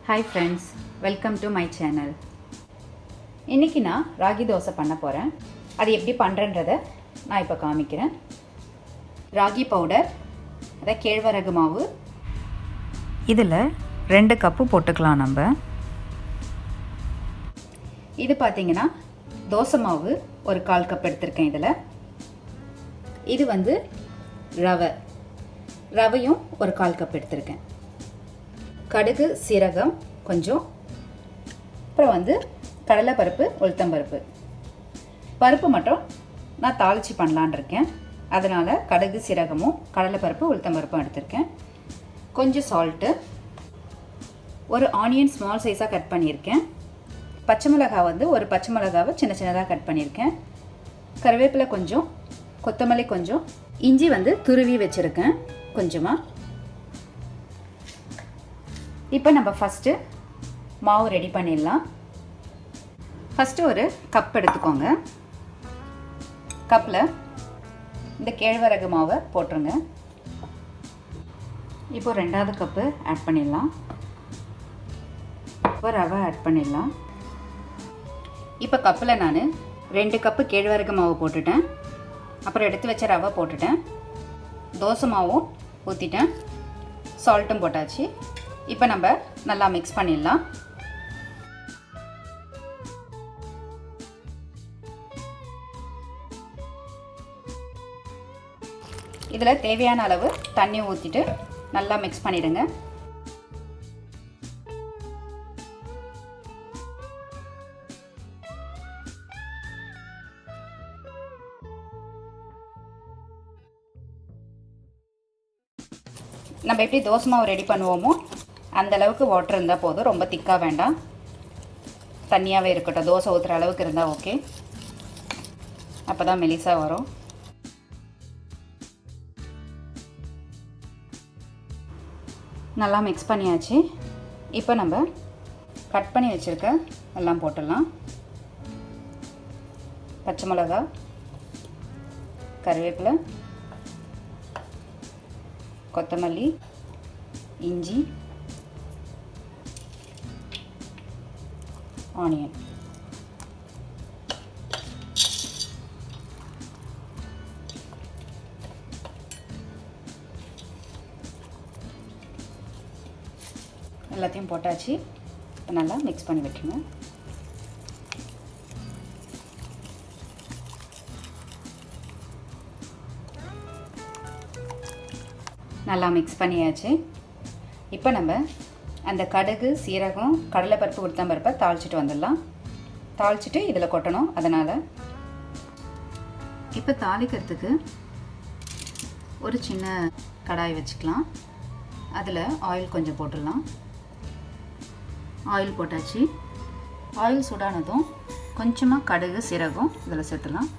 Hi friends, welcome to my channel. இன்னைக்கு நான் ராகி தோசை பண்ண போறேன். அது எப்படி பண்றேன்றதை நான் இப்ப காமிக்கிறேன். ராகி பவுடர், அத கேழ்வரகு மாவு. இதுல 2 கப் போட்டுக்கலாம் நம்ம. இது பாத்தீங்கன்னா தோசை மாவு ஒரு 1/4 கப் எடுத்துர்க்கேன் இதுல. இது வந்து ரவையும் ஒரு 1/4 கப் எடுத்துர்க்கேன். கடுகு சீரகம் கொஞ்சம், அப்புறம் வந்து கடலை பருப்பு உளுத்தம் பருப்பு மட்டும் நான் தாளிச்சு பண்ணலான்னு இருக்கேன். அதனால கடுகு சீரகமும் கடலை பருப்பு உளுத்தம் பருப்பும் எடுத்திருக்கேன். கொஞ்சம் சால்ட்டு, ஒரு ஆனியன் ஸ்மால் சைஸாக கட் பண்ணியிருக்கேன். பச்சை மிளகாய் வந்து ஒரு பச்சை மிளகாவை சின்ன சின்னதாக கட் பண்ணியிருக்கேன். கருவேப்பிலை கொஞ்சம், கொத்தமல்லி கொஞ்சம், இஞ்சி வந்து துருவி வச்சுருக்கேன் கொஞ்சமாக. இப்போ நம்ம ஃபஸ்ட்டு மாவு ரெடி பண்ணிடலாம். ஃபஸ்ட்டு ஒரு கப் எடுத்துக்கோங்க. கப்பில் இந்த கேழ்வரகு மாவை போட்டுருங்க. இப்போ 2வது கப்பு ஆட் பண்ணிடலாம். இப்போ ரவை ஆட் பண்ணிடலாம். இப்போ கப்பில் நான் 2 கப்பு கேழ்வரகு மாவு போட்டுட்டேன். அப்புறம் எடுத்து வச்ச ரவை போட்டுட்டேன். தோசை மாவும் ஊற்றிட்டேன். சால்ட்டும் போட்டாச்சு. இப்போ நம்ம நல்லா மிக்ஸ் பண்ணிடலாம். இதில் தேவையான அளவு தண்ணி ஊற்றிட்டு நல்லா மிக்ஸ் பண்ணிடுங்க. நம்ம எப்படி தோசை மாவு ரெடி பண்ணுவோமோ அந்த அளவுக்கு வாட்டர் இருந்தால் போதும். ரொம்ப திக்காக வேண்டாம், தண்ணியாகவே இருக்கட்டும். தோசை ஊற்றுற அளவுக்கு இருந்தால் ஓகே. அப்போ தான் மெலிசாக வரும். நல்லா மிக்ஸ் பண்ணியாச்சு. இப்போ நம்ம கட் பண்ணி வச்சுருக்க எல்லாம் போட்டுடலாம். பச்சை மிளகா, கருவேப்பிலை, கொத்தமல்லி, இஞ்சி, ஆனியன். எல்லாத்தையும் போட்டாச்சு. நல்லா மிக்ஸ் பண்ணி விட்டுருங்க. நல்லா மிக்ஸ் பண்ணியாச்சு. இப்போ நம்ம அந்த கடுகு சீரகம் கடலைப்பருப்பு உளுத்தம் பருப்பை தாளிச்சிட்டு வந்துடலாம். தாளிச்சிட்டு இதில் கொட்டணும். அதனால் இப்போ தாளிக்கிறதுக்கு ஒரு சின்ன கடாய் வச்சுக்கலாம். அதில் ஆயில் கொஞ்சம் போட்டுடலாம். ஆயில் போட்டாச்சு. ஆயில் சூடானதும் கொஞ்சமாக கடுகு சீரகம் இதில் சேர்த்துலாம்.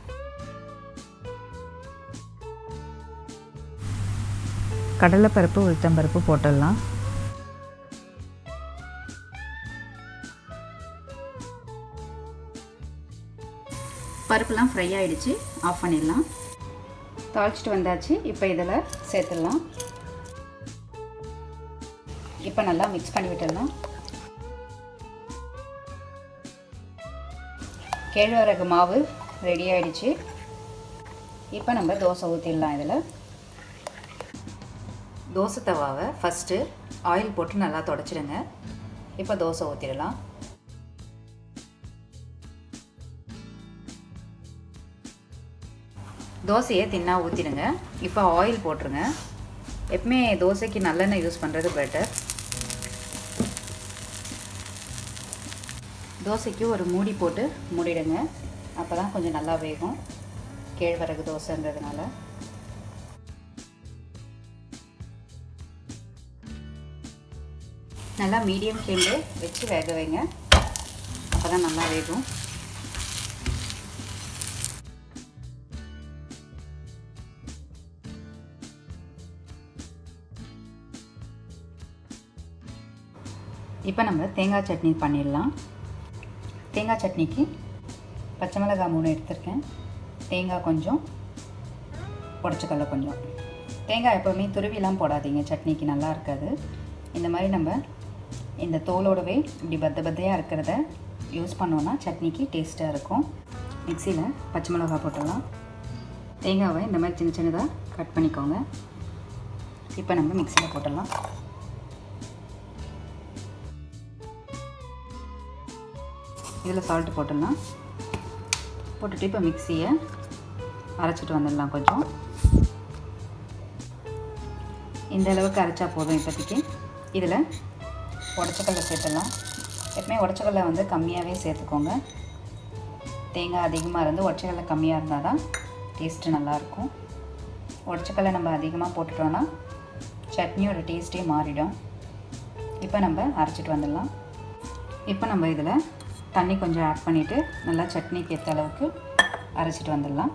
கடலைப்பருப்பு உளுத்தம் பருப்பு போட்டுடலாம். பருப்புலாம் ஃப்ரை ஆகிடுச்சு. ஆஃப் பண்ணிடலாம். தாளிச்சிட்டு வந்தாச்சு. இப்போ இதில் சேர்த்துடலாம். இப்போ நல்லா மிக்ஸ் பண்ணி விட்டுடலாம். கேழ்வரகு மாவு ரெடி ஆகிடுச்சு. இப்போ நம்ம தோசை ஊற்றிடலாம். இதில் தோசை தவாவை ஃபஸ்ட்டு ஆயில் போட்டு நல்லா தொடச்சிடுங்க. இப்போ தோசை ஊற்றிடலாம். தோசையை தின்னா ஊற்றிடுங்க. இப்போ ஆயில் போட்டுருங்க. எப்பவுமே தோசைக்கு நல்லெண்ணெய் யூஸ் பண்ணுறது பெட்டர். தோசைக்கு ஒரு மூடி போட்டு மூடிடுங்க. அப்போ தான் கொஞ்சம் நல்லா வேகும். கேழ்வரகு தோசைன்றதுனால நல்லா மீடியம் ஃப்ளேமில் வச்சு வேக வைங்க. அப்போ தான் நல்லா வேகும். இப்போ நம்ம தேங்காய் சட்னி பண்ணிடலாம். தேங்காய் சட்னிக்கு பச்சை மிளகாய் 3 எடுத்துருக்கேன். தேங்காய் கொஞ்சம், உடச்சக்கடலை கொஞ்சம். தேங்காய் எப்போவுமே துருவிலாம் போடாதீங்க, சட்னிக்கு நல்லா இருக்காது. இந்த மாதிரி நம்ம இந்த தோலோடவே இப்படி பத்தையாக இருக்கிறத யூஸ் பண்ணோன்னா சட்னிக்கு டேஸ்ட்டாக இருக்கும். மிக்சியில் பச்சை மிளகாய் போட்டுடலாம். தேங்காவை இந்த மாதிரி சின்ன சின்னதாக கட் பண்ணிக்கோங்க. இப்போ நம்ம மிக்சியில் போட்டுடலாம். இதில் சால்ட்டு போட்டுடலாம். போட்டுட்டு இப்போ மிக்சியை அரைச்சிட்டு வந்துடலாம். கொஞ்சம் இந்த அளவுக்கு அரைச்சா போதும். இப்போதைக்கு இதில் உடச்சக்கல்லை சேர்த்துடலாம். எப்பவுமே உடச்சக்கல்லை வந்து கம்மியாகவே சேர்த்துக்கோங்க. தேங்காய் அதிகமாக இருந்து உடச்சக்கல்லை கம்மியாக இருந்தால் தான் டேஸ்ட்டு நல்லாயிருக்கும். உடச்சக்கல்லை நம்ம அதிகமாக போட்டுட்டோன்னா சட்னியோட டேஸ்ட்டே மாறிடும். இப்போ நம்ம அரைச்சிட்டு வந்துடலாம். இப்போ நம்ம இதில் தண்ணி கொஞ்சம் ஆட் பண்ணிவிட்டு நல்லா சட்னிக்கு ஏற்ற அளவுக்கு அரைச்சிட்டு வந்துடலாம்.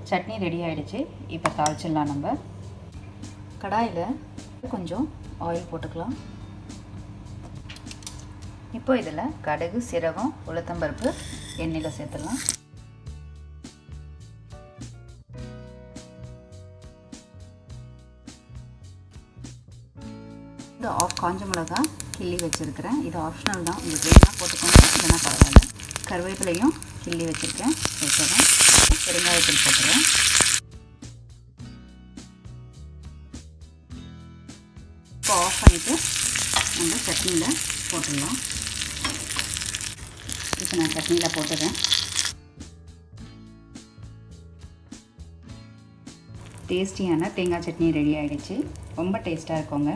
சட்னி ரெடி ஆகிடுச்சு. இப்போ தாளிச்சிடலாம். நம்ம கடாயில் கொஞ்சம் ஆயில் போட்டுக்கலாம். இப்போ இதில் கடுகு, சீரகம், உளுத்தம்பருப்பு எண்ணெயில் சேர்த்துடலாம். இது காஞ்ச மிளகா கிள்ளி வச்சுருக்கிறேன். இது ஆப்ஷனல் தான். உங்களுக்கு வேணா போட்டுக்கோங்க, இல்லைனா பரவாயில்ல. கருவேப்பிலையும் கிள்ளி வச்சுருக்கேன், சேர்த்துறேன். பெருங்காயத்தூள் போட்டுறேன். இப்போ ஆஃப் பண்ணிவிட்டு நம்ம சட்னியில் போட்டுடலாம். இப்போ நான் சட்னியில் போட்டுறேன். டேஸ்டியான தேங்காய் சட்னி ரெடி ஆகிடுச்சு. ரொம்ப டேஸ்ட்டாக இருக்குங்க.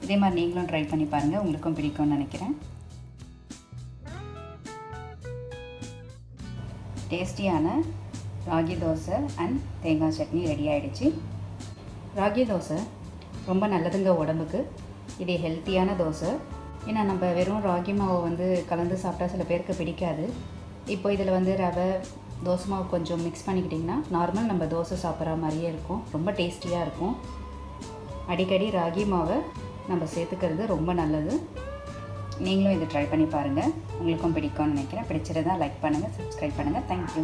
இதே மாதிரி நீங்களும் ட்ரை பண்ணி பாருங்கள், உங்களுக்கும் பிடிக்கும்னு நினைக்கிறேன். டேஸ்டியான ராகி தோசை அண்ட் தேங்காய் சட்னி ரெடி ஆகிடுச்சு. ராகி தோசை ரொம்ப நல்லதுங்க உடம்புக்கு. இது ஹெல்த்தியான தோசை. ஏன்னா நம்ம வெறும் ராகி மாவை வந்து கலந்து சாப்பிட்டா சில பேருக்கு பிடிக்காது. இப்போ இதில் வந்து ரவை, தோசை மாவு கொஞ்சம் மிக்ஸ் பண்ணிக்கிட்டிங்கன்னா நார்மல் நம்ம தோசை சாப்பிட்ற மாதிரியே இருக்கும். ரொம்ப டேஸ்டியாக இருக்கும். அடிக்கடி ராகி மாவை நம்ம சேர்த்துக்கிறது ரொம்ப நல்லது. நீங்களும் இதை ட்ரை பண்ணி பாருங்கள், உங்களுக்கும் பிடிக்கும்னு நினைக்கிறேன். பிடிச்சிருந்தா லைக் பண்ணுங்கள், சப்ஸ்கிரைப் பண்ணுங்கள். தேங்க்யூ.